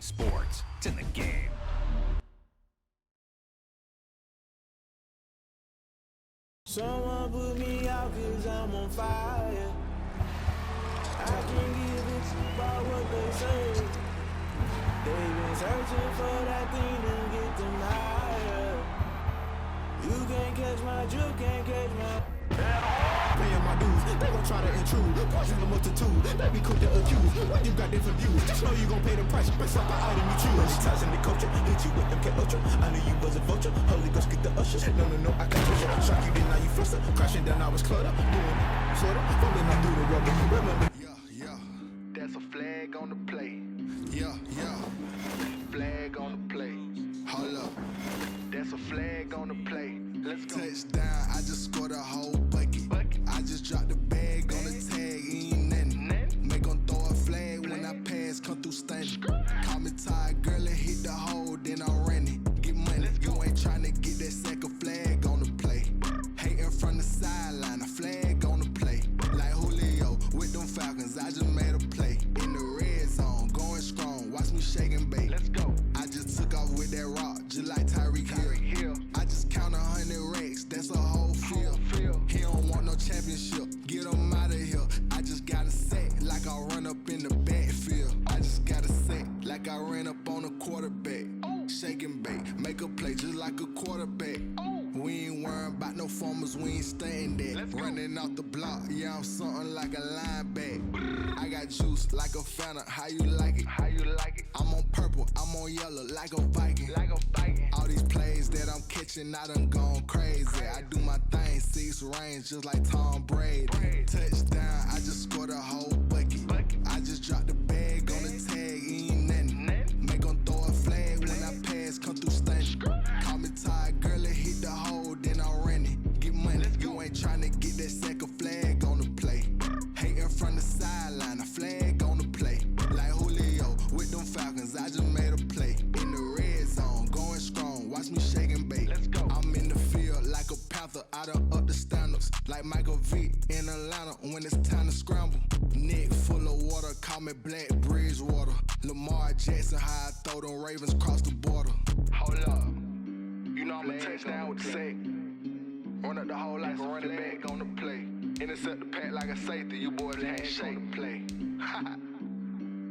sports. It's in the game. Someone put me out cause I'm on fire. I can't give a shit about what they say. They've been searching for that thing to get them higher. You can't catch my drift, can't catch my paying my dues, they gon' try to intrude. Poison the multitude, they be quick to accuse. When you got different views, just know you gon' pay the price based off the item you choose. Many times in the culture, hit you with MK Ultra. I knew you was a vulture, Holy Ghost get the usher. No, I can't trust you. Shock you, then now you fluster. Crashing down, I was cluttered. Doing sorta, falling out through the rubber. Remember, yeah, that's a flag on the play. Yeah, flag on the play. Hold up, that's a flag on the play. Let's go. Touchdown, I just scored a whole bucket. I just dropped the bag on the tag, ain't nothing. Make 'em throw a flag when I pass, come through stunning. Call me tired, girl, and hit the hole, then I'm running. Get money, you ain't tryna get that second flag on the play. Hating from the sideline, a flag on the play. Like Julio with them Falcons, I just made a play. In the red zone, going strong, watch me shake and bake. Let's go. I just took off with that rock, just like Tyreek Hill. I just count 100 racks, that's a whole field. He don't want no championship, get him out of here. I just got a sack, like I run up in the backfield. I just got a sack, like I ran up on a quarterback. Shake and bake, make a play just like a quarterback. We ain't worrying about no formers, we ain't staying there. Running off the block, yeah, I'm something like a linebacker. I got juice like a Fanta, how you like it? I'm on purple, I'm on yellow, like a Viking. All these plays that I'm catching, I done gone crazy. I do my thing, 6 range, just like Tom Brady. Touchdown, I just scored a whole bucket. I just dropped the bag on the tag, ain't nothing. Make 'em throw a flag when I pass, come through stunning. Call me tired, girl, and hit the hole, then I'm running. Get money, you ain't tryna get that second flag on the play. Hating from the sideline, a flag on the play. Like Julio with them Falcons, I just made a play. In the red zone, going strong, watch me shake and bake. I'm in the field like a panther, I done up the standards. Like Michael Vick in Atlanta when it's time to scramble. Neck full of water, call me Black Bridgewater. Lamar Jackson, how I throw them Ravens cross the border. Hold up, you know I'm a touchdown with the sack. Run up the whole like a running back on the play. Intercept the pack like a safety, you boys handshake on the play.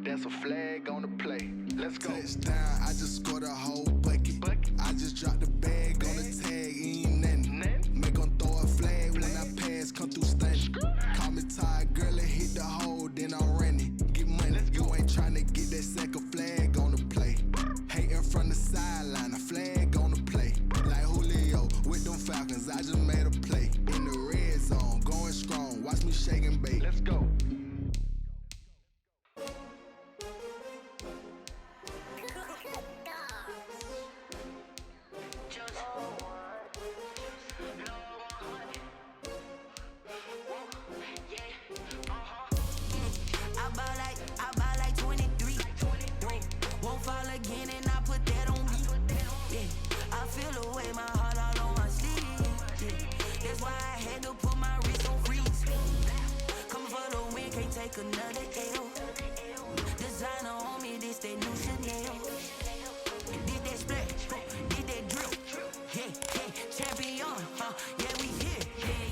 That's a flag on the play. Let's go. Touchdown, I just scored a whole bucket. I just dropped the bag on the tag, ain't nothing. Make 'em throw a flag when I pass, come through stunning. Call me tired, girl, and hit the hole, then I'm running. Get money, you ain't tryna get that second flag on the play. Hating from the sideline, a flag on the play. Like Julio with them Falcons, I just made a play. In the red zone, going strong, watch me shake and bake. Let's go. I buy like 23. Won't fall again and I put that on me. Yeah, I feel away my heart all on my sleeve. Yeah, that's why I had to put my wrist on freeze. Coming for the win, can't take another L. Designer on me, this that new Chanel. Did that splash, did that drip. Yeah, champion, yeah, we here.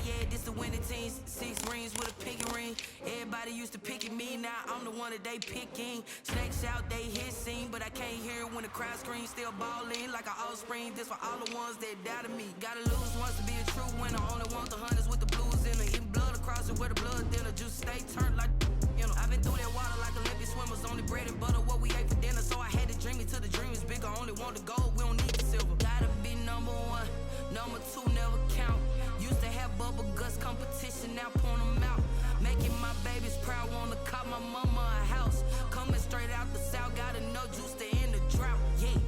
Yeah, this the winning team. 6 rings with a pinky ring. Everybody used to picking me, now I'm the one that they picking. Snakes out, they hit scene, but I can't hear it when the crowd screams. Still ballin' like an offspring. This for all the ones that doubted me. Gotta lose once to be a true winner. Only want the hunters with the blues in it. Eating blood across it where the blood thinner. Just stay turned like, you know. I've been through that water like Olympic swimmers. Only bread and butter, what we ate for dinner. So I had to dream it till the dream is bigger. Only want the gold, we don't need the silver. Gotta be number 1, number 2 never count. Used to have bubble guts competition, now point them out. Making my babies proud, wanna cop my mama a house. Coming straight out the south, got enough juice to end the drought. Yeah,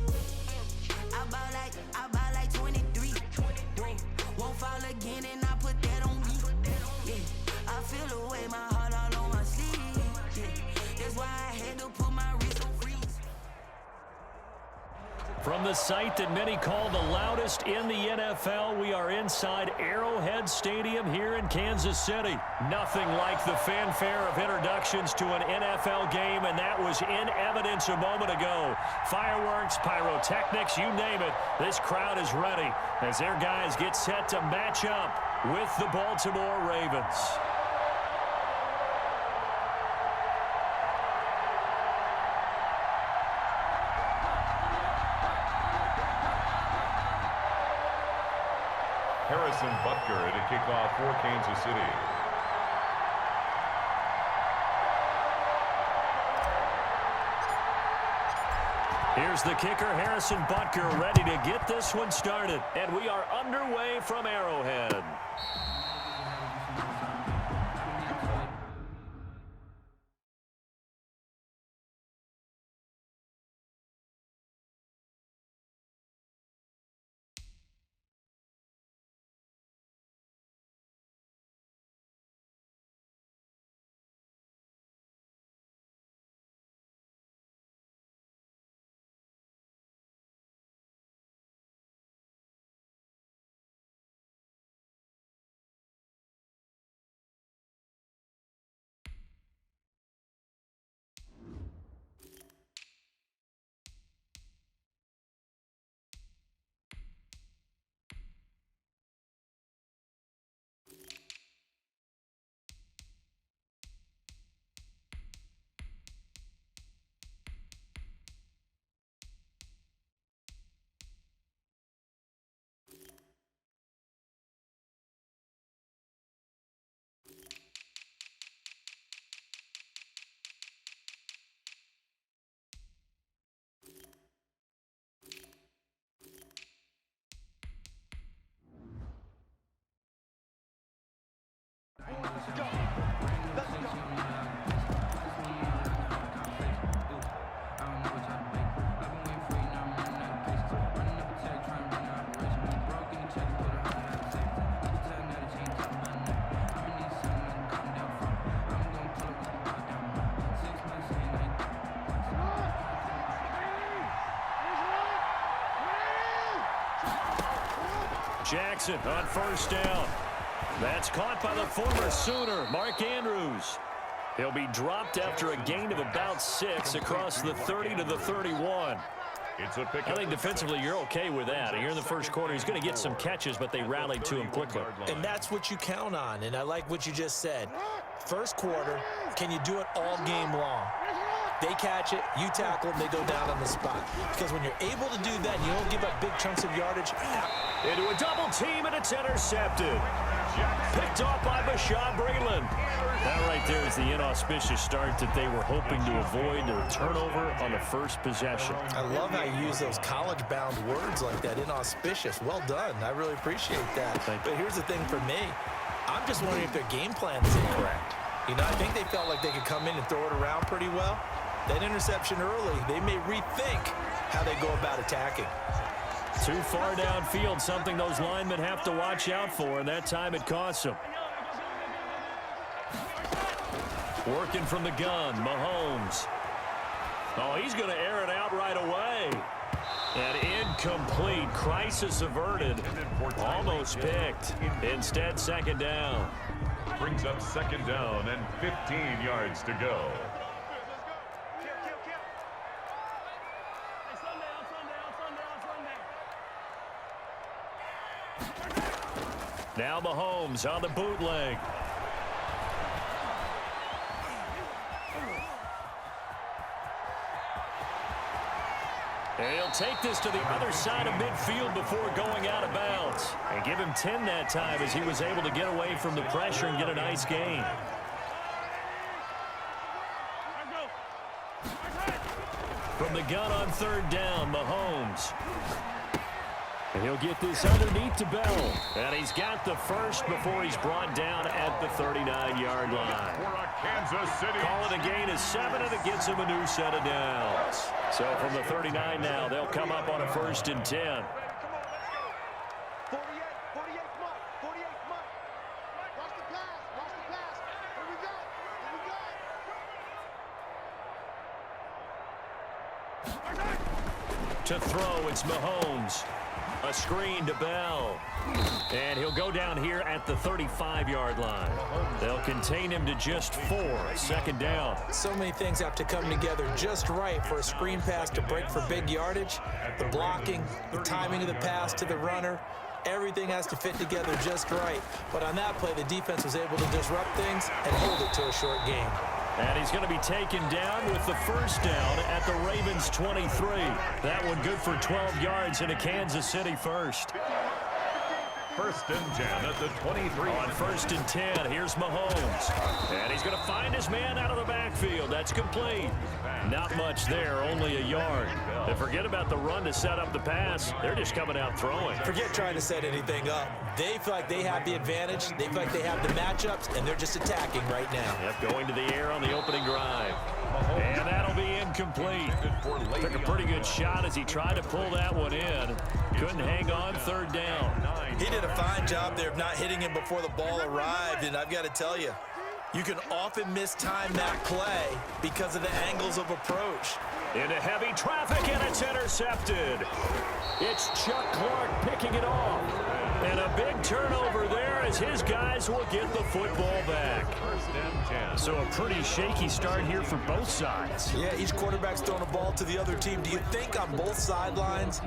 I buy like 23. Won't fall again and I put that on me. Yeah, I feel away my heart all on my sleeve. Yeah, that's why I had to put my wrist on freeze. From the site that many call the loudest in the NFL, we are inside Arrowhead Stadium here in Kansas City. Nothing like the fanfare of introductions to an NFL game, and that was in evidence a moment ago. Fireworks, pyrotechnics, you name it, this crowd is ready as their guys get set to match up with the Baltimore Ravens. Harrison Butker to kick off for Kansas City. Here's the kicker, Harrison Butker, ready to get this one started. And we are underway from Arrowhead. Jackson on first down. That's caught by the former Sooner, Mark Andrews. He'll be dropped after a gain of about 6 across the 30 to the 31. I think defensively you're okay with that. Here in the first quarter, he's going to get some catches, but they rallied to him quickly. And that's what you count on, and I like what you just said. First quarter, can you do it all game long? They catch it, you tackle them, they go down on the spot. Because when you're able to do that, you don't give up big chunks of yardage. Into a double team, and it's intercepted. Picked off by Bashaud Breeland. That right there is the inauspicious start that they were hoping to avoid, the turnover on the first possession. I love how you use those college-bound words like that, inauspicious. Well done. I really appreciate that. But here's the thing for me. I'm just wondering if their game plan is incorrect. You know, I think they felt like they could come in and throw it around pretty well. That interception early, they may rethink how they go about attacking. Too far downfield, something those linemen have to watch out for, and that time it costs them. Working from the gun, Mahomes. Oh, he's going to air it out right away. And incomplete. Crisis averted. Almost picked. Instead, second down. Brings up second down and 15 yards to go. Now Mahomes on the bootleg. And he'll take this to the other side of midfield before going out of bounds. And give him 10 that time as he was able to get away from the pressure and get a nice gain. From the gun on third down, Mahomes. And he'll get this underneath to Bell. And he's got the first before he's brought down at the 39-yard line. Call it a gain of 7, and it gets him a new set of downs. So from the 39 now, they'll come up on a 1st and 10. To throw, it's Mahomes. A screen to Bell. And he'll go down here at the 35-yard line. They'll contain him to just 4. Second down. So many things have to come together just right for a screen pass to break for big yardage. The blocking, the timing of the pass to the runner, everything has to fit together just right. But on that play, the defense was able to disrupt things and hold it to a short gain. And he's going to be taken down with the first down at the Ravens' 23. That one good for 12 yards and a Kansas City first. 1st and 10 at the 23. On 1st and 10, here's Mahomes. And he's going to find his man out of the backfield. That's complete. Not much there, only a yard. And forget about the run to set up the pass. They're just coming out throwing. Forget trying to set anything up. They feel like they have the advantage. They feel like they have the matchups, and they're just attacking right now. Yep, going to the air on the opening drive. And that'll be incomplete. Took a pretty good shot as he tried to pull that one in. Couldn't hang on. 3rd down. He did a fine job there of not hitting him before the ball arrived, and I've got to tell you, you can often mistime that play because of the angles of approach. Into heavy traffic, and it's intercepted. It's Chuck Clark picking it off. And a big turnover there as his guys will get the football back. So a pretty shaky start here for both sides. Yeah, each quarterback's throwing a ball to the other team. Do you think on both sidelines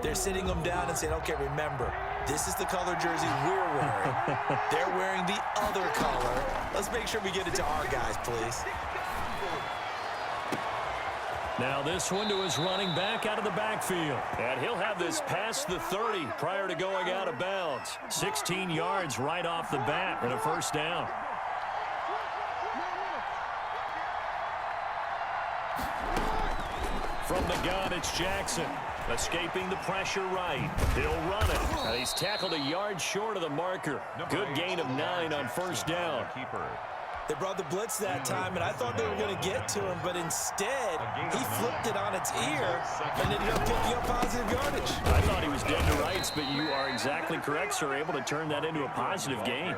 they're sitting them down and saying, okay, remember, this is the color jersey we're wearing. They're wearing the other color. Let's make sure we get it to our guys, please. Now this one to his running back out of the backfield. And he'll have this past the 30 prior to going out of bounds. 16 yards right off the bat and a first down. From the gun, it's Jackson. Escaping the pressure right. He'll run it. And he's tackled a yard short of the marker. Good gain of 9 on first down. They brought the blitz that time, and I thought they were going to get to him, but instead, he flipped it on its ear and ended up picking up positive yardage. I thought he was dead to rights, but you are exactly correct, sir. Able to turn that into a positive gain.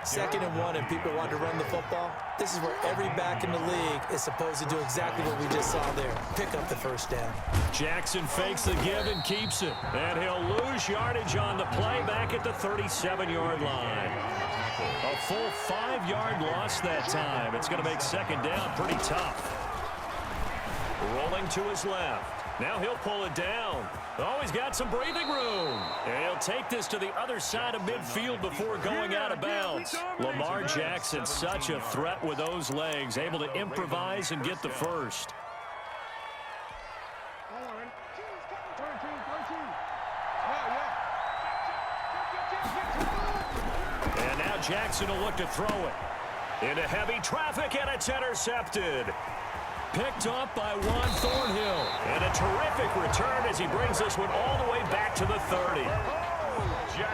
2nd and 1, and people want to run the football. This is where every back in the league is supposed to do exactly what we just saw there. Pick up the first down. Jackson fakes the give and keeps it. And he'll lose yardage on the play back at the 37-yard line. A full 5-yard loss that time. It's going to make second down pretty tough. Rolling to his left. Now he'll pull it down. Oh, he's got some breathing room. And he'll take this to the other side of midfield before going out of bounds. Lamar Jackson, such a threat with those legs, able to improvise and get the first. And now Jackson will look to throw it. Into heavy traffic, and it's intercepted. Picked up by Juan Thornhill. And a terrific return as he brings this one all the way back to the 30.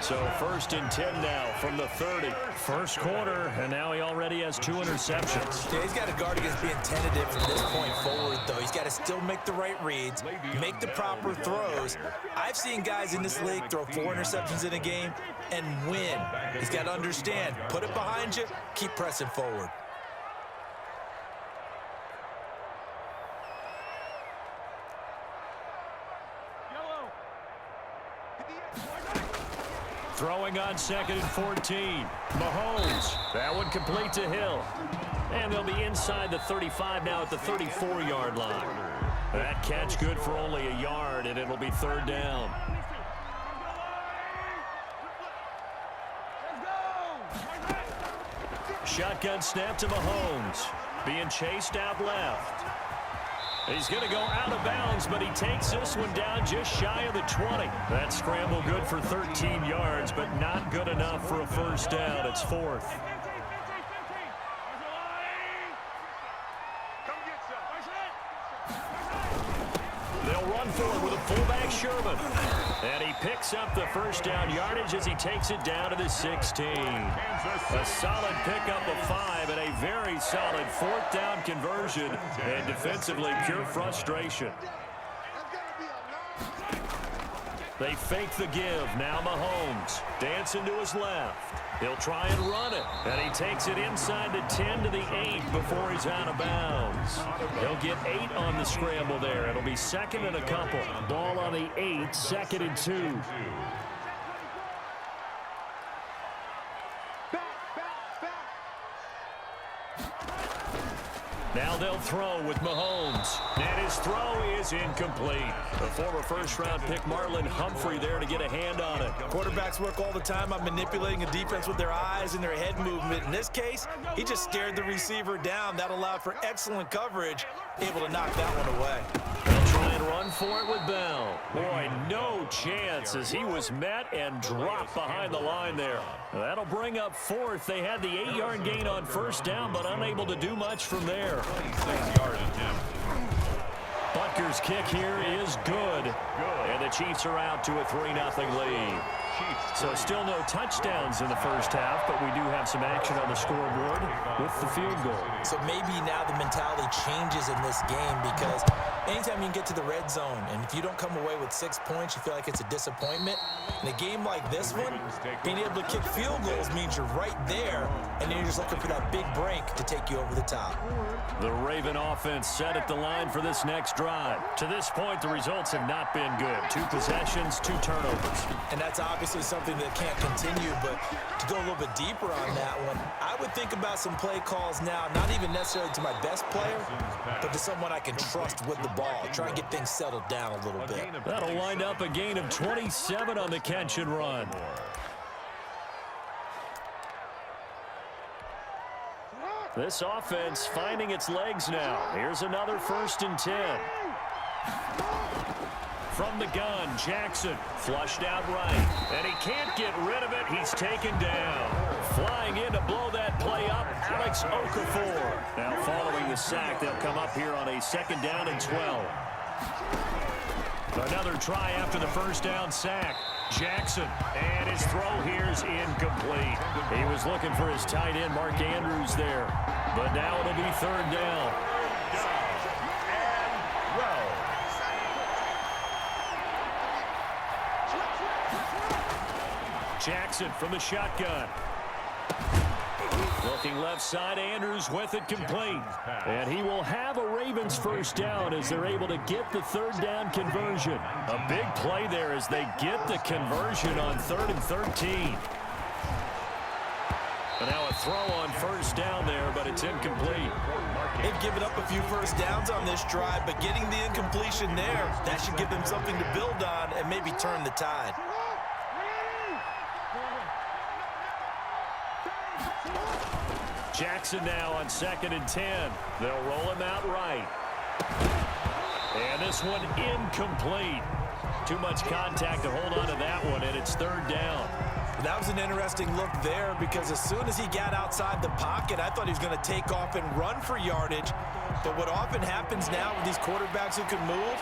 So 1st and 10 now from the 30. First quarter, and now he already has 2 interceptions. Yeah, he's got to guard against being tentative from this point forward, though. He's got to still make the right reads, make the proper throws. I've seen guys in this league throw 4 interceptions in a game and win. He's got to understand, put it behind you, keep pressing forward. Throwing on 2nd and 14. Mahomes. That one complete to Hill. And they'll be inside the 35 now at the 34-yard line. That catch good for only a yard, and it'll be 3rd down. Shotgun snap to Mahomes. Being chased out left. He's going to go out of bounds, but he takes this one down just shy of the 20. That scramble good for 13 yards, but not good enough for a first down. It's 4th. They'll run forward with a fullback Sherman. And he picks up the first down yardage as he takes it down to the 16. A solid pickup of 5 and a very solid 4th down conversion. And defensively, pure frustration. They fake the give. Now Mahomes dancing to his left. He'll try and run it. And he takes it inside the 10 to the 8 before he's out of bounds. He'll get 8 on the scramble there. It'll be second and a couple. Ball on the 8, second and 2. Now they'll throw with Mahomes. And his throw is incomplete. The former first-round pick Marlon Humphrey there to get a hand on it. Quarterbacks work all the time on manipulating a defense with their eyes and their head movement. In this case, he just stared the receiver down. That allowed for excellent coverage, able to knock that one away. They'll try and run for it with Bell. Boy, no chance as he was met and dropped behind the line there. That'll bring up fourth. They had the 8-yard gain on first down, but unable to do much from there. 26-yard attempt. Butker's kick here is good. And the Chiefs are out to a 3-0 lead. So still no touchdowns in the first half, but we do have some action on the scoreboard with the field goal. So maybe now the mentality changes in this game because anytime you can get to the red zone, and if you don't come away with 6 points, you feel like it's a disappointment. In a game like this one, being able to kick field goals means you're right there, and then you're just looking for that big break to take you over the top. The Raven offense set at the line for this next drive. To this point, the results have not been good. 2 possessions, 2 turnovers. And that's obviously something that can't continue, but to go a little bit deeper on that one, I would think about some play calls now, not even necessarily to my best player, but to someone I can trust with the ball. Try and get things settled down a little bit. That'll wind up a gain of 27 on the catch and run. This offense finding its legs now. Here's another 1st and 10. From the gun, Jackson flushed out right. And he can't get rid of it. He's taken down. Flying in to blow that play up, Alex Okafor. Now following the sack, they'll come up here on a 2nd down and 12. Another try after the first down sack. Jackson, and his throw here is incomplete. He was looking for his tight end, Mark Andrews, there. But now it'll be 3rd down. Jackson from the shotgun. Looking left side, Andrews with it complete. And he will have a Ravens 1st down as they're able to get the 3rd down conversion. A big play there as they get the conversion on 3rd and 13. And now a throw on 1st down there, but it's incomplete. They've given up a few 1st downs on this drive, but getting the incompletion there, that should give them something to build on and maybe turn the tide. Jackson now on 2nd and 10. They'll roll him out right. And this one incomplete. Too much contact to hold on to that one, and it's 3rd down. That was an interesting look there because as soon as he got outside the pocket, I thought he was going to take off and run for yardage. But what often happens now with these quarterbacks who can move,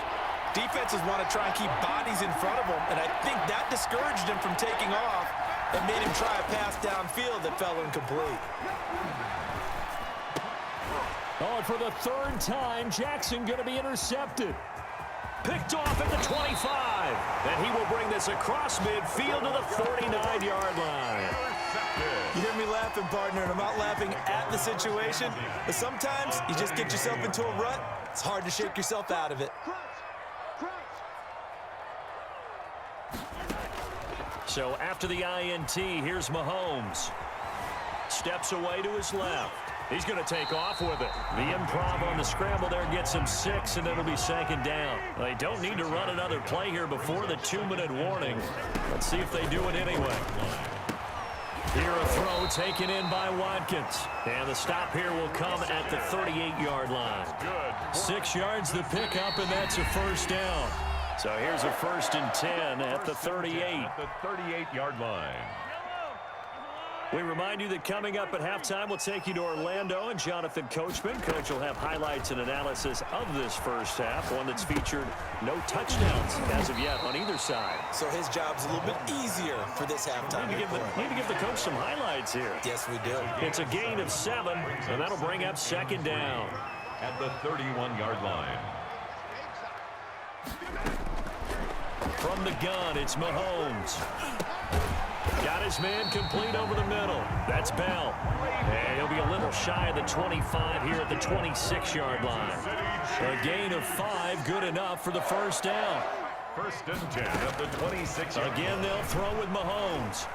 defenses want to try and keep bodies in front of them, and I think that discouraged him from taking off and made him try a pass downfield that fell incomplete. Oh, and for the 3rd time, Jackson going to be intercepted. Picked off at the 25. And he will bring this across midfield to the 49-yard line. You hear me laughing, partner, and I'm not laughing at the situation, but sometimes you just get yourself into a rut. It's hard to shake yourself out of it. So after the INT, here's Mahomes. Steps away to his left. He's going to take off with it. The improv on the scramble there gets him 6, and it'll be 2nd down. They don't need to run another play here before the 2-minute warning. Let's see if they do it anyway. Here a throw taken in by Watkins. And the stop here will come at the 38-yard line. 6 yards the pickup, and that's a 1st down. So here's a 1st and 10 at the 38. At the 38-yard line. We remind you that coming up at halftime, we'll take you to Orlando and Jonathan Coachman. Coach will have highlights and analysis of this first half, one that's featured no touchdowns as of yet on either side. So his job's a little bit easier for this halftime. Need to give the coach some highlights here. Yes, we do. It's a gain of 7, and that'll bring up 2nd down. At the 31-yard line. From the gun, it's Mahomes. Got his man complete over the middle. That's Bell. And he'll be a little shy of the 25 here at the 26-yard line. A gain of 5, good enough for the first down. First and 10 at the 26. Again, they'll throw with Mahomes.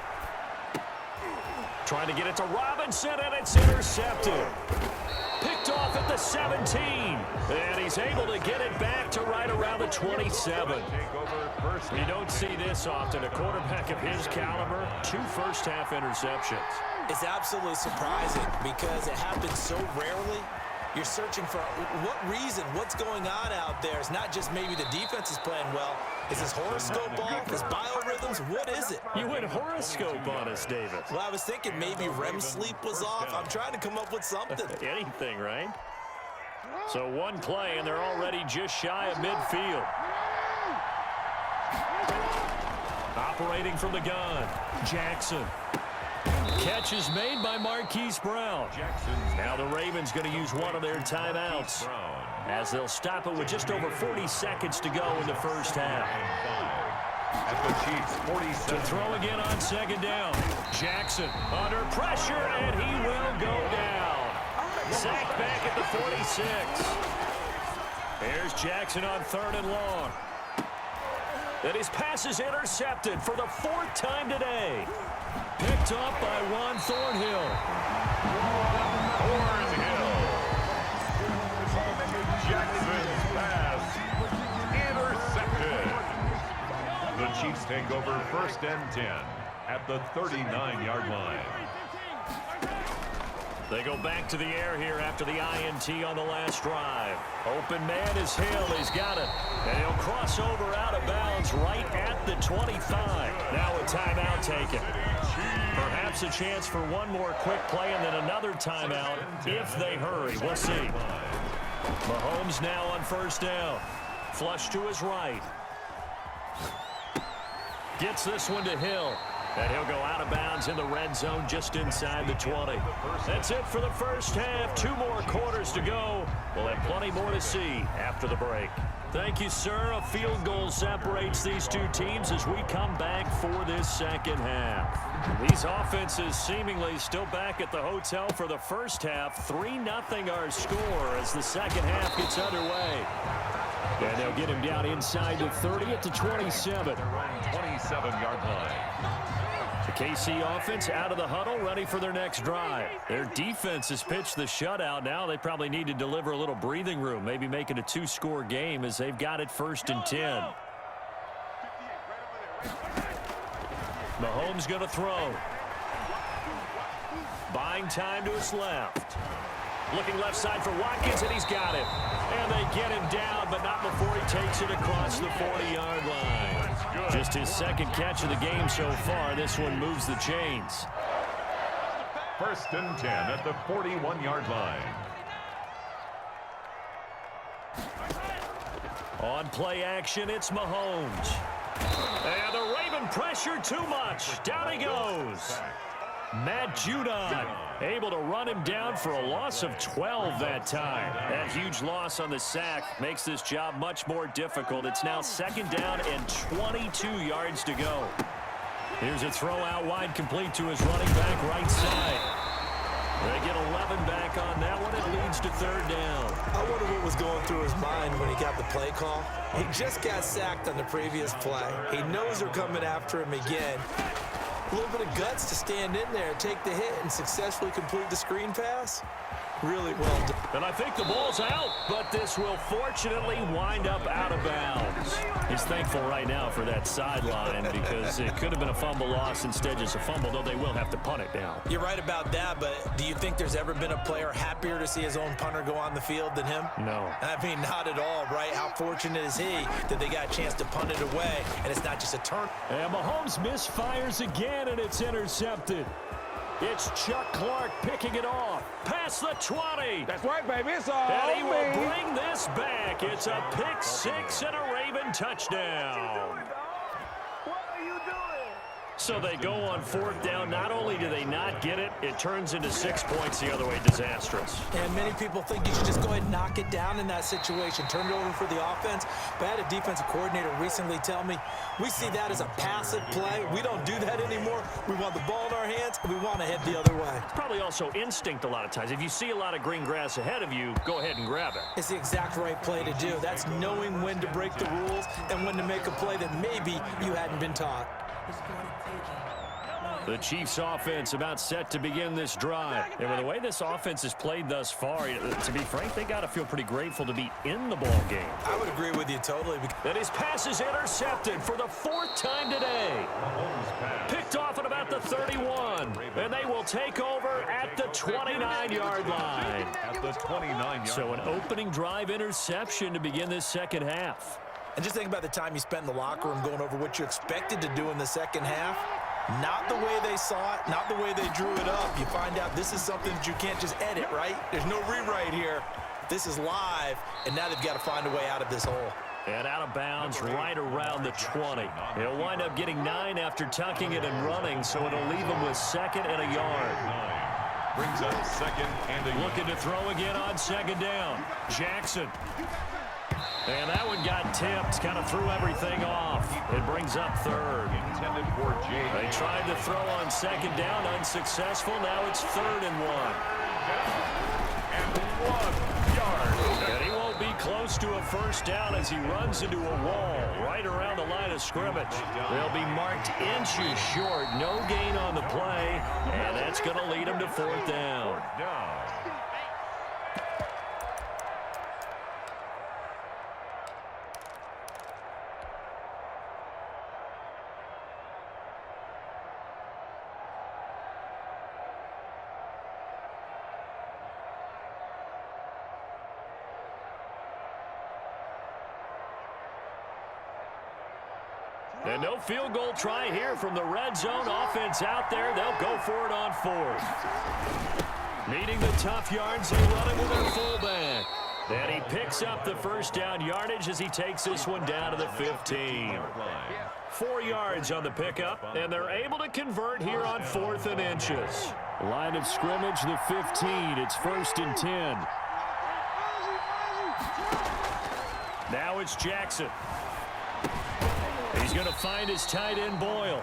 Trying to get it to Robinson, and it's intercepted. Picked off at the 17. And he's able to get it back to right around the 27. You don't see this often. A quarterback of his caliber, 2 first-half interceptions. It's absolutely surprising because it happens so rarely. You're searching for what reason, what's going on out there. It's not just maybe the defense is playing well. Is his horoscope off? His biorhythms? What is it? You went horoscope on us, David. Well, I was thinking maybe REM sleep was off. I'm trying to come up with something. Anything, right? So one play, and they're already just shy of midfield. Operating from the gun, Jackson. Catch is made by Marquise Brown. Now the Ravens going to use one of their timeouts as they'll stop it with just over 40 seconds to go in the first half. At the Chiefs, 47. To throw again on second down. Jackson under pressure, and he will go down. Sacked back at the 46. Here's Jackson on 3rd and long. And his pass is intercepted for the 4th time today. Picked up by Juan Thornhill. Thornhill. Jackson's pass intercepted. The Chiefs take over 1st and 10 at the 39-yard line. They go back to the air here after the INT on the last drive. Open man is Hill. He's got it. And he'll cross over out of bounds right at the 25. Now a timeout taken. Perhaps a chance for one more quick play and then another timeout if they hurry. We'll see. Mahomes now on 1st down. Flush to his right. Gets this one to Hill. And he'll go out of bounds in the red zone just inside the 20. That's it for the first half. 2 more quarters to go. We'll have plenty more to see after the break. Thank you, sir. A field goal separates these 2 teams as we come back for this second half. These offenses seemingly still back at the hotel for the first half. 3-0 our score as the second half gets underway. And they'll get him down inside the 30 at the 27. 27-yard line. The KC offense out of the huddle, ready for their next drive. Their defense has pitched the shutout. Now they probably need to deliver a little breathing room, maybe make it a 2-score game as they've got it 1st and 10. Mahomes going to throw. Buying time to his left. Looking left side for Watkins, and he's got it. And they get him down, but not before he takes it across the 40-yard line. Just his 2nd catch of the game so far. This one moves the chains. 1st and 10 at the 41-yard line. On play action, it's Mahomes. And the Raven pressure too much. Down he goes. Matt Judon able to run him down for a loss of 12 that time. That huge loss on the sack makes this job much more difficult. It's now 2nd down and 22 yards to go. Here's a throw out wide complete to his running back right side. They get 11 back on that one. It leads to 3rd down. I wonder what was going through his mind when he got the play call. He just got sacked on the previous play. He knows they're coming after him again. A little bit of guts to stand in there, take the hit, and successfully complete the screen pass. Really well done. And I think the ball's out, but this will fortunately wind up out of bounds. He's thankful right now for that sideline because it could have been a fumble loss, instead just a fumble, though they will have to punt it down. You're right about that, but do you think there's ever been a player happier to see his own punter go on the field than him? No. I mean, not at all, right? How fortunate is he that they got a chance to punt it away, and it's not just a turn. And Mahomes misfires again, and it's intercepted. It's Chuck Clark picking it off. Past the 20. That's right, baby. It's all And he will bring this back. It's a pick-6 and a Raven touchdown. What are you doing? So they go on 4th down. Not only do they not get it, it turns into 6 points the other way. Disastrous. And many people think you should just go ahead and knock it down in that situation. Turn it over for the offense. But I had a defensive coordinator recently tell me, we see that as a passive play. We don't do that anymore. We want the ball in our hands, and we want to head the other way. It's probably also instinct a lot of times. If you see a lot of green grass ahead of you, go ahead and grab it. It's the exact right play to do. That's knowing when to break the rules and when to make a play that maybe you hadn't been taught. The Chiefs offense about set to begin this drive. And with the way this offense has played thus far, to be frank, they got to feel pretty grateful to be in the ball game. I would agree with you totally. And his pass is intercepted for the 4th time today. Picked off at about the 31. And they will take over at the 29-yard line. At the 29-yard So an opening drive interception to begin this second half. And just think about the time you spent in the locker room going over what you expected to do in the second half. Not the way they saw it, not the way they drew it up. You find out this is something that you can't just edit, right? There's no rewrite here. This is live, and now they've got to find a way out of this hole. And out of bounds right around the 20. He'll wind up getting 9 after tucking it and running, so it'll leave him with 2nd and a yard. brings up 2nd and a yard. Looking to throw again on 2nd down. Jackson. And that one got tipped, kind of threw everything off. It brings up 3rd. Intended for Jay. They tried to throw on 2nd down, unsuccessful. Now it's 3rd and 1. And 1 yard. And he won't be close to a 1st down as he runs into a wall right around the line of scrimmage. They'll be marked inches short. No gain on the play, and that's going to lead him to 4th down. And no field goal try here from the red zone offense out there. They'll go for it on 4th. Needing the tough yards, they run it with their fullback. And he picks up the 1st down yardage as he takes this one down to the 15. 4 yards on the pickup, and they're able to convert here on 4th and inches. Line of scrimmage, the 15. It's 1st and 10. Now it's Jackson. He's going to find his tight end, Boyle.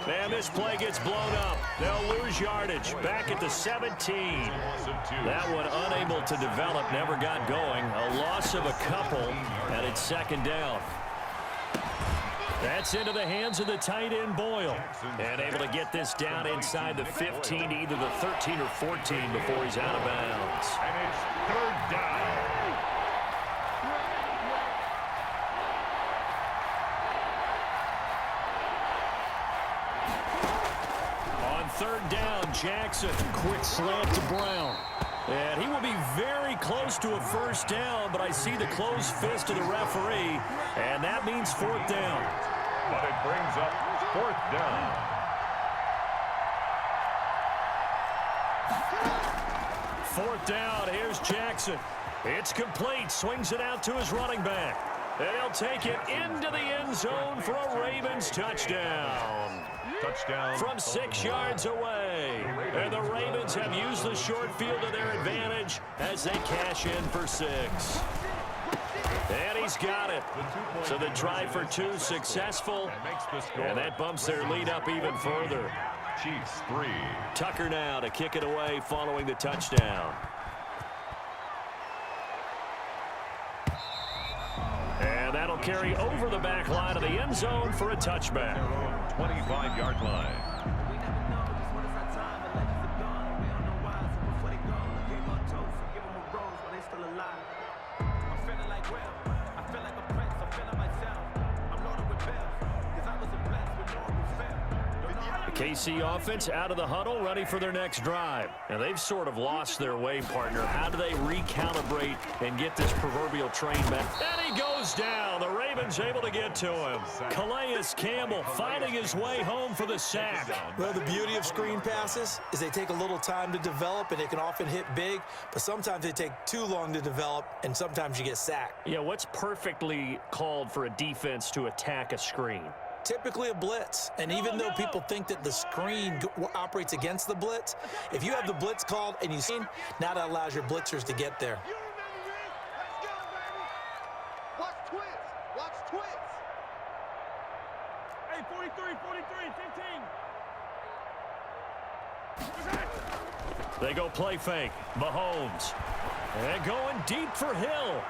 And this play gets blown up. They'll lose yardage. Back at the 17. That one unable to develop, never got going. A loss of a couple, and it's 2nd down. That's into the hands of the tight end, Boyle. And able to get this down inside the 15, either the 13 or 14 before he's out of bounds. And it's 3rd down. On 3rd down, Jackson. Quick slant to Brown. And he will be very close to a 1st down, but I see the closed fist of the referee, and that means 4th down. But it brings up 4th down. 4th down, here's Jackson. It's complete, swings it out to his running back. And he'll take it into the end zone for a Ravens touchdown. Touchdown. From 6 yards away. And the Ravens have used the short field to their advantage as they cash in for 6. And he's got it. So the try for 2 successful. And that bumps their lead up even further. Chiefs 3. Tucker now to kick it away following the touchdown. And that'll carry over the back line of the end zone for a touchback. 25-yard line. KC offense out of the huddle, ready for their next drive. And they've sort of lost their way, partner. How do they recalibrate and get this proverbial train back? And he goes down. The Ravens able to get to him. Calais Campbell finding his way home for the sack. Well, the beauty of screen passes is they take a little time to develop, and they can often hit big, but sometimes they take too long to develop, and sometimes you get sacked. Yeah, what's perfectly called for a defense to attack a screen? typically a blitz. And even though people think that the screen operates against the blitz, if you have the blitz called and you see, now that allows your blitzers to get there. Hey, 43, 15. They go play fake. Mahomes. And going deep for Hill.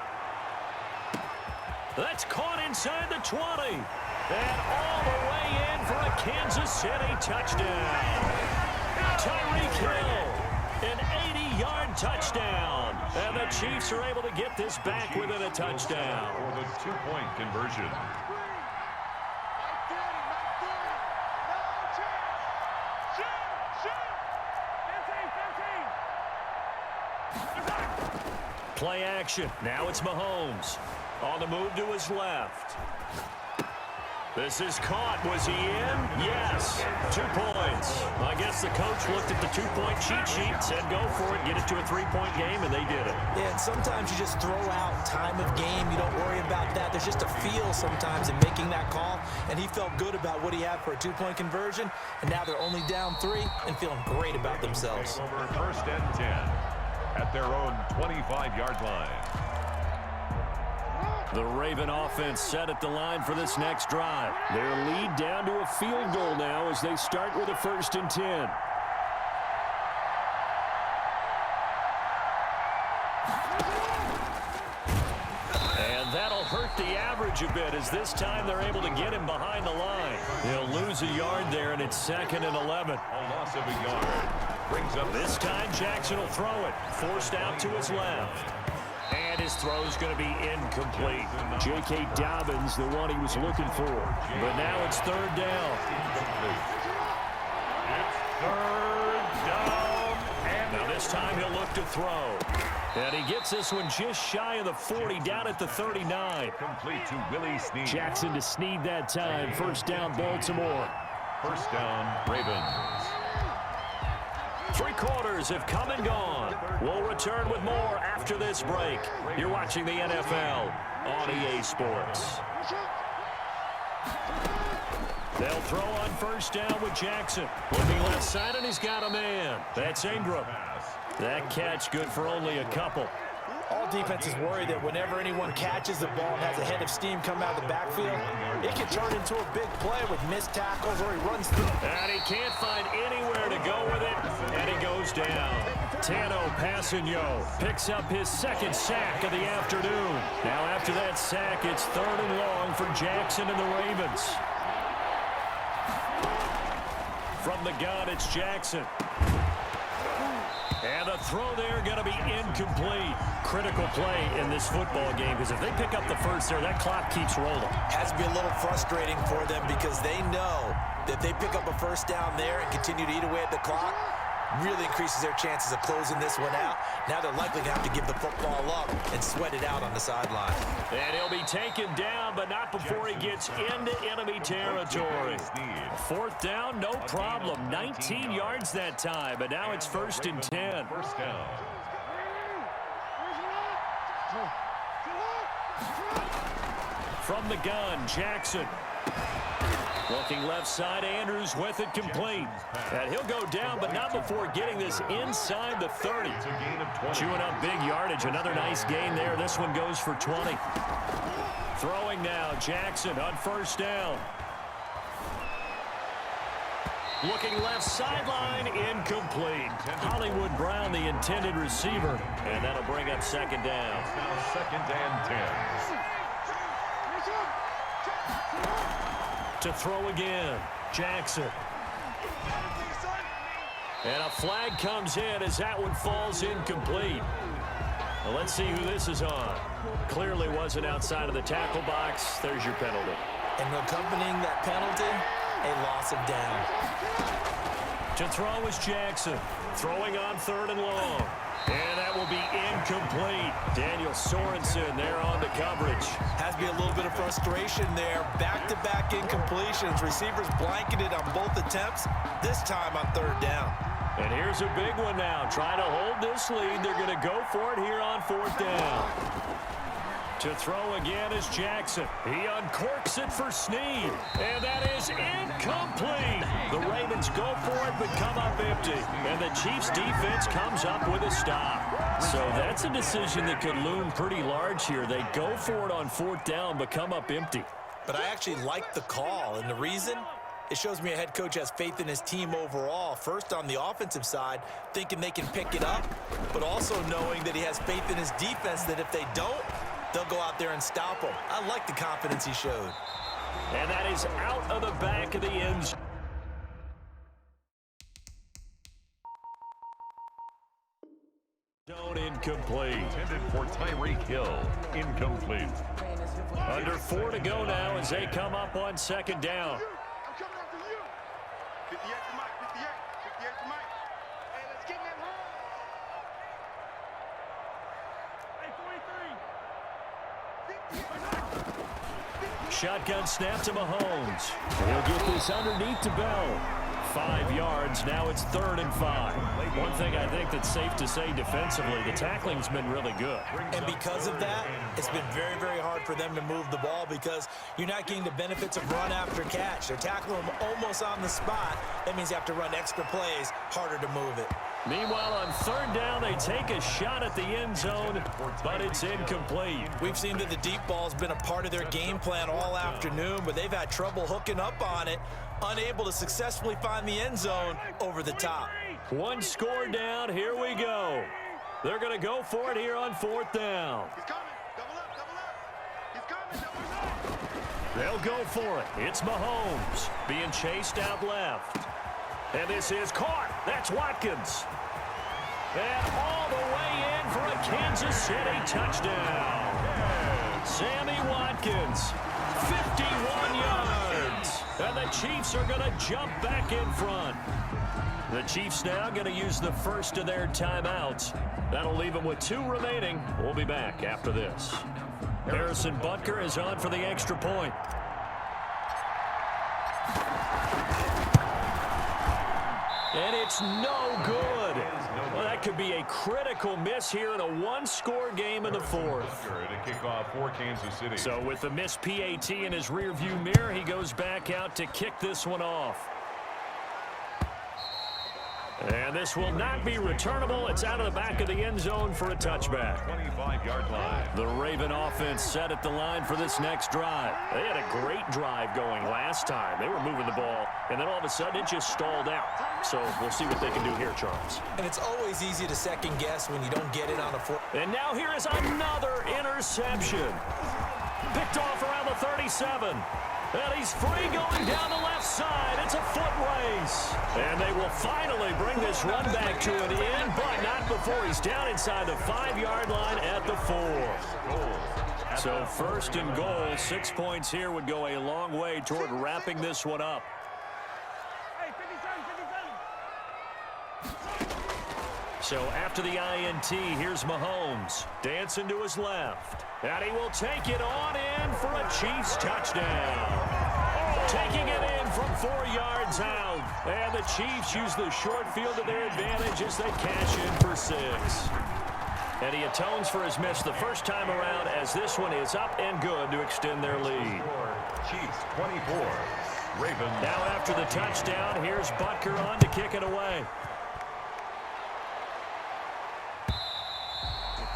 That's caught inside the 20. And all the way in for a Kansas City touchdown. Tyreek Hill, an 80-yard touchdown. And the Chiefs are able to get this back within a touchdown. For the two-point conversion. Play action. Now it's Mahomes. On the move to his left. This is caught. Was he in? Yes. 2 points. I guess the coach looked at the two-point cheat sheet, said go for it, get it to a three-point game, and they did it. Yeah, and sometimes you just throw out time of game. You don't worry about that. There's just a feel sometimes in making that call, and he felt good about what he had for a two-point conversion, and now they're only down 3 and feeling great about themselves. Over first and 10 at their own 25-yard line. The Raven offense set at the line for this next drive. Their lead down to a field goal now as they start with a 1st and 10. And that'll hurt the average a bit as this time they're able to get him behind the line. He'll lose a yard there, and it's 2nd and 11. A loss of a yard. Brings up This time Jackson will throw it. Forced out to his left. And his throw's going to be incomplete. J.K. Dobbins, the one he was looking for. But now it's 3rd down. It's 3rd down. And Now this time he'll look to throw. And he gets this one just shy of the 40, down at the 39. complete to Willie Snead. Jackson to Snead that time. 1st down, Baltimore. 1st down, Ravens. 3 quarters have come and gone. We'll return with more after this break. You're watching the NFL on EA Sports. They'll throw on 1st down with Jackson. Looking left side, and he's got a man. That's Ingram. That catch good for only a couple. All defenses worry that whenever anyone catches the ball and has a head of steam come out of the backfield, it can turn into a big play with missed tackles or he runs through. And he can't find anywhere to go with it, and he goes down. Tano Passanio picks up his 2nd sack of the afternoon. Now after that sack, it's 3rd and long for Jackson and the Ravens. From the gun, it's Jackson. And the throw there going to be incomplete. Critical play in this football game because if they pick up the 1st there, that clock keeps rolling. Has to be a little frustrating for them because they know that they pick up a 1st down there and continue to eat away at the clock, really increases their chances of closing this one out. Now they're likely going to have to give the football up and sweat it out on the sideline. And he'll be taken down, but not before he gets into enemy territory. 4th down, no problem. 19 yards that time, but now it's 1st and 10. 1st down. From the gun, Jackson. Looking left side, Andrews with it complete. And he'll go down, but not before getting this inside the 30. Chewing up big yardage. Another nice gain there. This one goes for 20. Throwing now, Jackson on 1st down. Looking left sideline, incomplete. Hollywood Brown, the intended receiver. And that'll bring up 2nd down. Now 2nd and 10. To throw again, Jackson. And a flag comes in as that one falls incomplete. Well, let's see who this is on. Clearly wasn't outside of the tackle box. There's your penalty. And accompanying that penalty, a loss of down. To throw is Jackson. Throwing on 3rd and long. And that will be incomplete. Daniel Sorensen there on the coverage. Has to be a little bit of frustration there. Back-to-back incompletions. Receivers blanketed on both attempts, this time on 3rd down. And here's a big one now. Trying to hold this lead. They're going to go for it here on 4th down. To throw again is Jackson. He uncorks it for Snead. And that is incomplete. The Ravens go for it but come up empty. And the Chiefs defense comes up with a stop. So that's a decision that could loom pretty large here. They go for it on 4th down but come up empty. But I actually like the call, and the reason? It shows me a head coach has faith in his team overall. First, on the offensive side, thinking they can pick it up, but also knowing that he has faith in his defense that if they don't, they'll go out there and stop them. I like the confidence he showed. And that is out of the back of the end zone. Incomplete. Intended for Tyreek Hill. Incomplete. Under 4 to go now as they come up on 2nd down. I'm coming after you. 58 to Mike, 58. 58 to Mike. Hey, let's get in that hole. Hey, 43. Shotgun snap to Mahomes. He'll get this underneath to Bell. 5 yards. Now it's 3rd and 5. One thing I think that's safe to say defensively, the tackling's been really good. And because of that, it's been very, very hard for them to move the ball because you're not getting the benefits of run after catch. They're tackling them almost on the spot. That means you have to run extra plays, harder to move it. Meanwhile, on 3rd down, they take a shot at the end zone, but it's incomplete. We've seen that the deep ball has been a part of their game plan all afternoon, but they've had trouble hooking up on it, unable to successfully find the end zone over the top. 1 score down. Here we go. They're going to go for it here on 4th down. He's coming. Double up, double up. He's coming, double up. They'll go for it. It's Mahomes being chased out left. And this is caught. That's Watkins. And all the way in for a Kansas City touchdown. Sammy Watkins, 51 yards. And the Chiefs are going to jump back in front. The Chiefs now going to use the first of their timeouts. That'll leave them with 2 remaining. We'll be back after this. Harrison Butker is on for the extra point. And it's no good. Well, that could be a critical miss here in a 1-score game in the 4th. To kick off for Kansas City. So with the missed PAT in his rearview mirror, he goes back out to kick this one off. And this will not be returnable. It's out of the back of the end zone for a touchback. 25-yard line. The Raven offense set at the line for this next drive. They had a great drive going last time. They were moving the ball, and then all of a sudden it just stalled out. So we'll see what they can do here, Charles. And it's always easy to second guess when you don't get it on a 4. And now here is another interception. Picked off around the 37. And he's free going down the left side. It's a foot race. And they will finally bring this run back to an end, but not before he's down inside the 5-yard line at the 4. So 1st and goal, 6 points here would go a long way toward wrapping this one up. So after the INT, here's Mahomes dancing to his left. And he will take it on in for a Chiefs touchdown. Taking it in from 4 yards out. And the Chiefs use the short field to their advantage as they cash in for 6. And he atones for his miss the first time around as this one is up and good to extend their lead. Chiefs 24. Ravens. Now after the touchdown, here's Butker on to kick it away.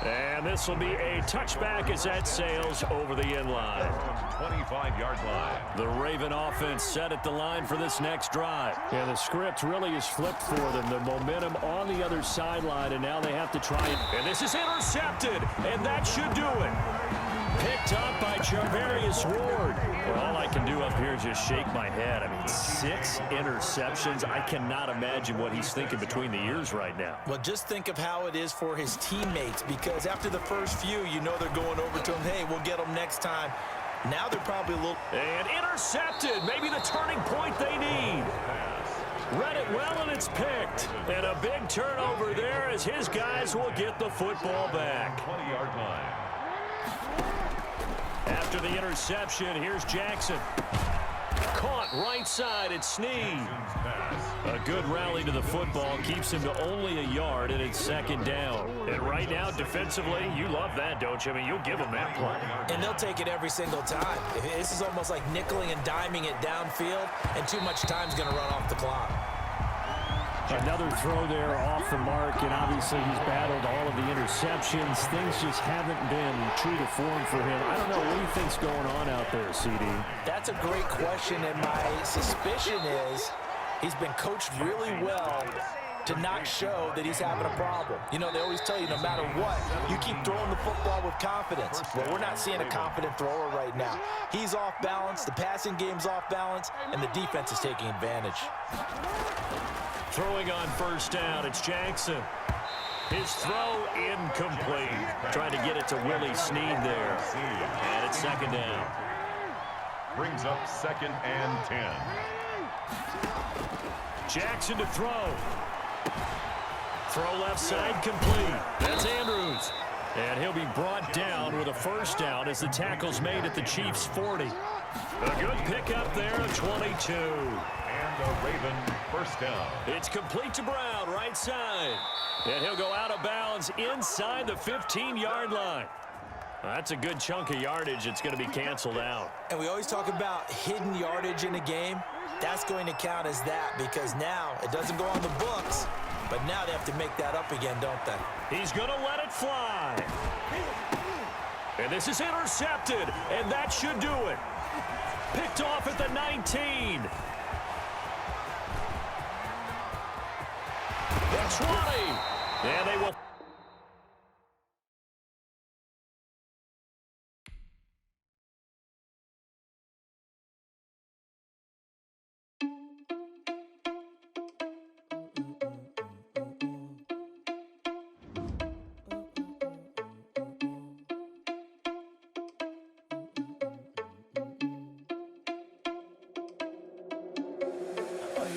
And this will be a touchback as that sails over the end line. 25-yard line. The Raven offense set at the line for this next drive. And the script really is flipped for them. The momentum on the other sideline, and now they have to try it. And this is intercepted, and that should do it. Picked up by Charvarius Ward. Well, all I can do up here is just shake my head. I mean, 6 interceptions. I cannot imagine what he's thinking between the ears right now. Well, just think of how it is for his teammates, because after the first few, you know they're going over to him, hey, we'll get them next time. Now they're probably a little... And intercepted. Maybe the turning point they need. Read it well, and it's picked. And a big turnover there as his guys will get the football back. 20-yard line. After the interception, here's Jackson. Caught right side at Snead. A good rally to the football keeps him to only a yard, and it's second down. And right now, defensively, you love that, don't you? I mean, you'll give them that play. And they'll take it every single time. This is almost like nickeling and diming it downfield, and too much time's going to run off the clock. Another throw there off the mark, and obviously he's battled all of the interceptions. Things just haven't been true to form for him. I don't know, what do you think's going on out there, CD? That's a great question, and my suspicion is he's been coached really well to not show that he's having a problem. You know, they always tell you no matter what, you keep throwing the football with confidence. Well, we're not seeing a confident thrower right now. He's off balance, the passing game's off balance, and the defense is taking advantage. Throwing on first down, it's Jackson. His throw incomplete. Trying to get it to Willie Snead there. And it's second down. Brings up 2nd and 10. Jackson to throw. Throw left side complete. That's Andrews. And he'll be brought down with a first down as the tackle's made at the Chiefs' 40. A good pickup there, a 22. And a Raven first down. It's complete to Brown, right side. And he'll go out of bounds inside the 15-yard line. That's a good chunk of yardage. It's going to be canceled out. And we always talk about hidden yardage in a game. That's going to count as that because now it doesn't go on the books, but now they have to make that up again, don't they? He's going to let it fly. And this is intercepted, and that should do it. Picked off at the 19. The 20. And they will.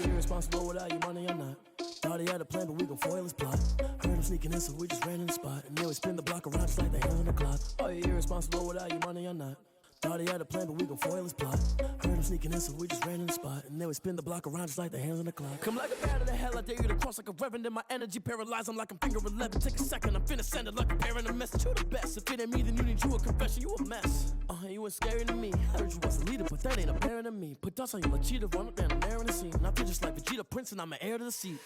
Irresponsible without your money or not. Thought he had a plan, but we gon' foil his plot. Heard him sneaking in, so we just ran in the spot. And then we spin the block around just like the hands on the clock. Are you irresponsible without your money or not? Thought he had a plan, but we gon' foil his plot. Heard him sneaking in, so we just ran in the spot. And then we spin the block around just like the hands on the clock. Come like a bat of the hell, I dare you to cross like a reverend. And my energy paralyzed, I'm like I'm finger 11. Take a second, I'm finna send it like a parent a message. You the best, if it ain't me, then you need you a confession. You a mess, you ain't scary to me. I heard you was a leader, but that ain't apparent to me. Put dust on you like cheetah, run up there, I'm airing the scene. And I feel just like Vegeta Prince, and I'm an heir to the seat.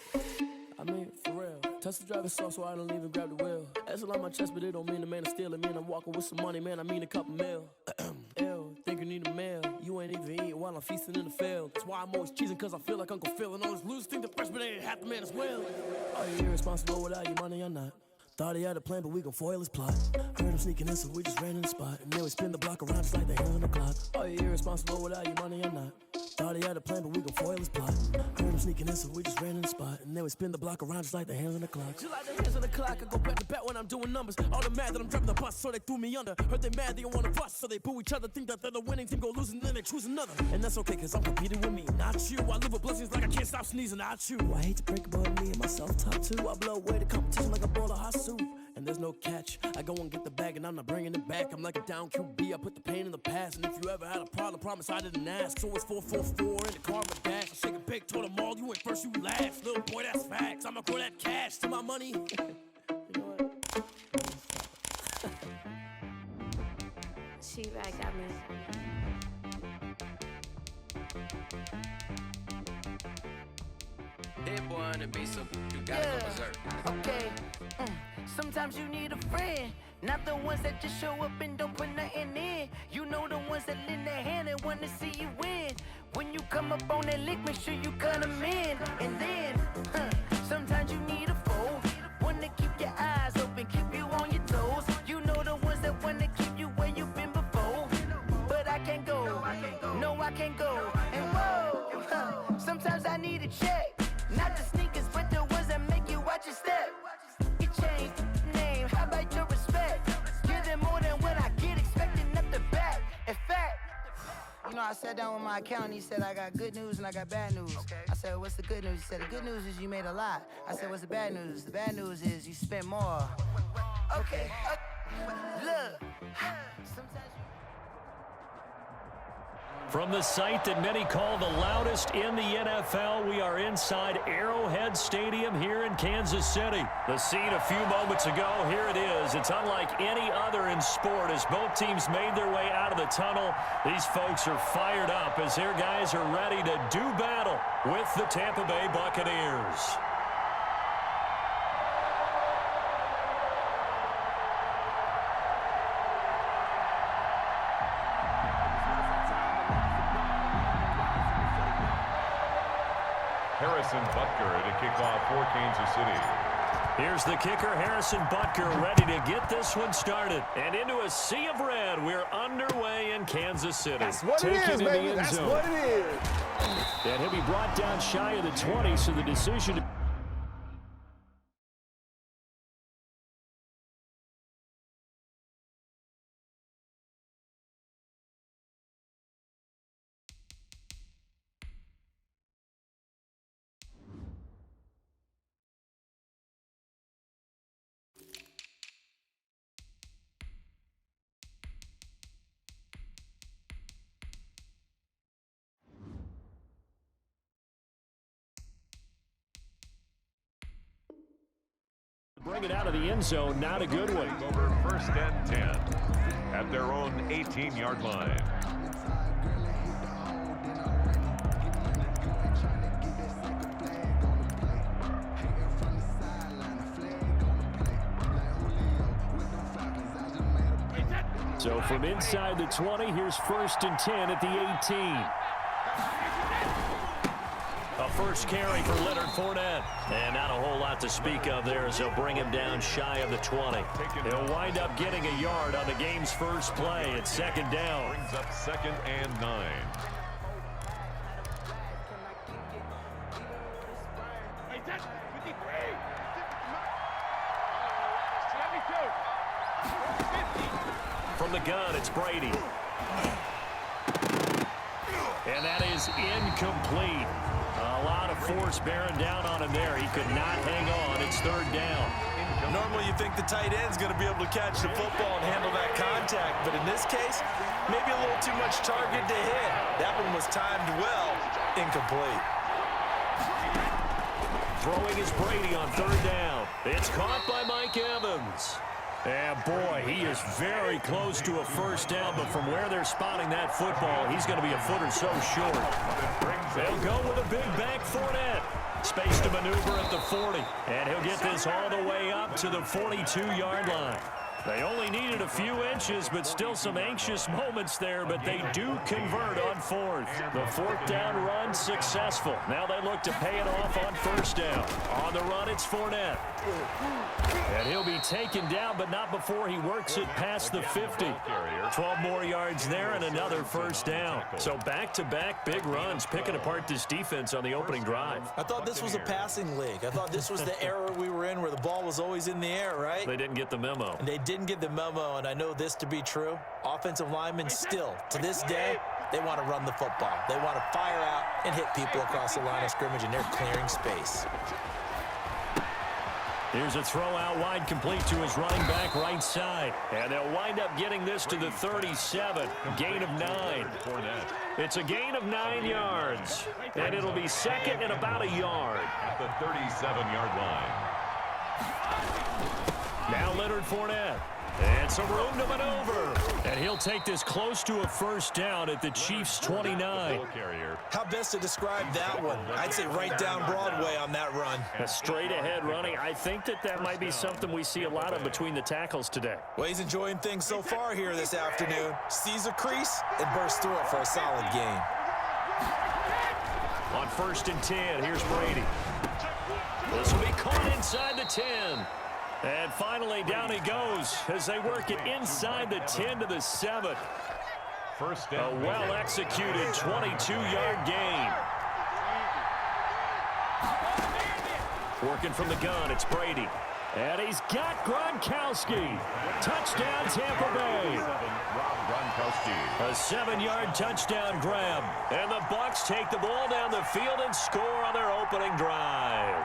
I mean, for real. Touch the driver's soft, so I don't even grab the wheel. That's on my chest, but it don't mean the man is stealing. Man, I'm walking with some money, man, I mean a couple mil. Ew, think you need a meal. You ain't even eating while I'm feasting in the field. That's why I'm always cheesing, cause I feel like Uncle Phil. And all this losers think the freshman ain't half the man as well. Are you irresponsible without your money or not? Thought he had a plan, but we gon' foil his plot. Heard him sneaking in, so we just ran in the spot. And then we spin the block around just like the hands on the clock. Are you irresponsible without your money or not? Thought he had a plan, but we gon' foil his plot. Heard him sneaking in, so we just ran in the spot. And then we spin the block around just like the hands on the clock. Just like the hands on the clock, I go back to back when I'm doing numbers. All the mad that I'm driving the bus, so they threw me under. Heard they mad, they don't wanna bust, so they boo each other. Think that they're the winning team, go losing, then they choose another. And that's okay, cause I'm competing with me, not you. I live with blessings like I can't stop sneezing, not you. I hate to break it, but me and myself top two. I blow away the competition like a bowl of hot soup. And there's no catch. I go and get the bag and I'm not bringing it back. I'm like a down QB, I put the pain in the past. And if you ever had a problem, promise I didn't ask. So it's 4-4-4 in the car with dash. I shake a big, told them all, you went first, you last. Little boy, that's facts. I'ma grow that cash to my money. You know what? T-Rag got me. Hit boy on the beat, so you gotta go berserk. Okay. Sometimes you need a friend, not the ones that just show up and don't put nothing in. You know the ones that lend their hand and wanna see you win. When you come up on that lick, make sure you cut them in. And then, sometimes you need a foe, one to keep your eyes open, keep you on your toes. You know the ones that wanna keep you where you've been before. But I can't go, no I can't go. And whoa, sometimes I need a check, not the sneakers, but the ones that make you watch your step. You change name, how about your respect? Give them more than what I get, expecting up the back. In fact, you know, I sat down with my accountant, he said I got good news and I got bad news. I said, what's the good news? He said, the good news is you made a lot. I said, what's the bad news? The bad news is you spent more. Okay, look, sometimes From the site that many call the loudest in the NFL, we are inside Arrowhead Stadium here in Kansas City. The scene a few moments ago, here it is. It's unlike any other in sport as both teams made their way out of the tunnel. These folks are fired up as their guys are ready to do battle with the Tampa Bay Buccaneers. Harrison Butker to kick off for Kansas City. Here's the kicker, Harrison Butker, ready to get this one started. And into a sea of red, we're underway in Kansas City. That's what it is, baby. That's what it is. And he'll be brought down shy of the 20, so the decision... Bring it out of the end zone, not a good one. Over first and 10 at their own 18-yard line. So from inside the 20, here's first and 10 at the 18. A first carry for Leonard Fournette. And not a whole lot to speak of there as they'll bring him down shy of the 20. He'll wind up getting a yard on the game's first play. It's second down. Brings up second and 9. From the gun, it's Brady. And that is incomplete. A lot of force bearing down on him there. He could not hang on. It's third down. Normally you think the tight end's going to be able to catch the football and handle that contact, but in this case, maybe a little too much target to hit. That one was timed well, incomplete. Throwing is Brady on third down. It's caught by Mike Evans. And boy, he is very close to a first down, but from where they're spotting that football, he's going to be a foot or so short. They'll go with a big back Fournette. Space to maneuver at the 40, and he'll get this all the way up to the 42-yard line. They only needed a few inches, but still some anxious moments there, but they do convert on fourth. The fourth down run successful. Now they look to pay it off on first down. On the run, it's Fournette. And he'll be taken down, but not before he works it past the 50. 12 more yards there and another first down. So back-to-back big runs, picking apart this defense on the opening drive. I thought this was a passing league. I thought this was the era we were in where the ball was always in the air, right? They didn't get the memo. And they didn't get the memo, and I know this to be true. Offensive linemen still, to this day, they want to run the football. They want to fire out and hit people across the line of scrimmage, and they're clearing space. Here's a throw out wide, complete to his running back right side. And they'll wind up getting this to the 37. Gain of 9. It's a gain of 9 yards. And it'll be second and about a yard. At the 37-yard line. Now Leonard Fournette. And some room to maneuver. And he'll take this close to a first down at the Chiefs' 29. How best to describe that one? I'd say right down Broadway on that run. A straight-ahead running. I think that might be something we see a lot of between the tackles today. Well, he's enjoying things so far here this afternoon. Sees a crease and bursts through it for a solid gain. On first and 10, here's Brady. This will be caught inside the 10. And finally, down he goes as they work it inside the 10 to the 7. First A down. well-executed 22-yard gain. Working from the gun, it's Brady. And he's got Gronkowski. Touchdown, Tampa Bay. A 7-yard touchdown grab. And the Bucs take the ball down the field and score on their opening drive.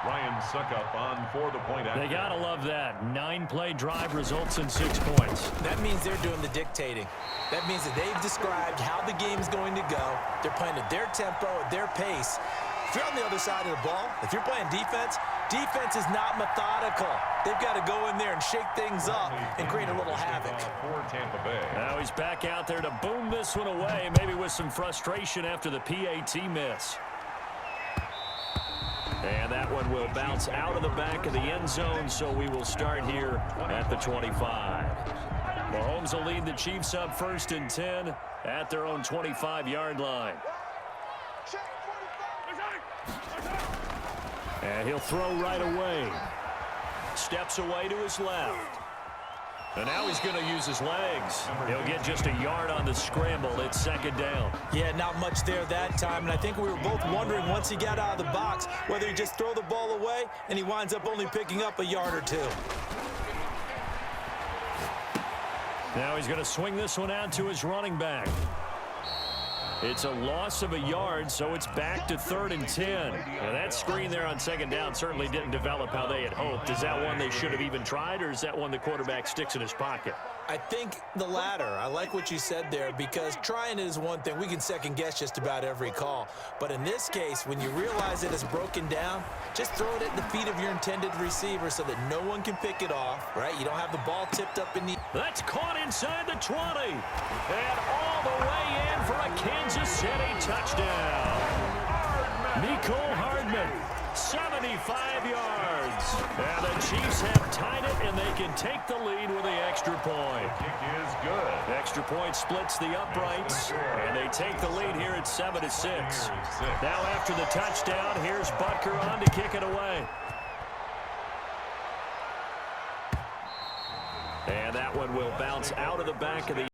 Ryan Suckup on for the point after. They got to love that. 9-play drive results in 6 points. That means they're doing the dictating. That means that they've described how the game's going to go. They're playing at their tempo, at their pace. If you're on the other side of the ball, if you're playing defense, defense is not methodical. They've got to go in there and shake things up and create a little havoc. For Tampa Bay. Now he's back out there to boom this one away, maybe with some frustration after the PAT miss. And that one will bounce out of the back of the end zone, so we will start here at the 25. Mahomes will lead the Chiefs up 1st and 10 at their own 25-yard line. And he'll throw right away. Steps away to his left. And now he's going to use his legs. He'll get just a yard on the scramble. It's 2nd down. Yeah, not much there that time. And I think we were both wondering once he got out of the box whether he just throw the ball away and he winds up only picking up a yard or 2. Now he's going to swing this one out to his running back. It's a loss of a yard, so it's back to 3rd and 10. Now that screen there on 2nd down certainly didn't develop how they had hoped. Is that one they should have even tried, or is that one the quarterback sticks in his pocket? I think the latter. I like what you said there, because trying it is one thing. We can second-guess just about every call. But in this case, when you realize it is broken down, just throw it at the feet of your intended receiver so that no one can pick it off, right? You don't have the ball tipped up in the... That's caught inside the 20. And all the way in for a Kansas City touchdown. Nicole Hardman, 75 yards. And the Chiefs have tied it, and they can take the lead with the extra point. Kick is good. Extra point splits the uprights, and they take the lead here at 7-6. Now after the touchdown, here's Butker on to kick it away. And that one will bounce out of the back of the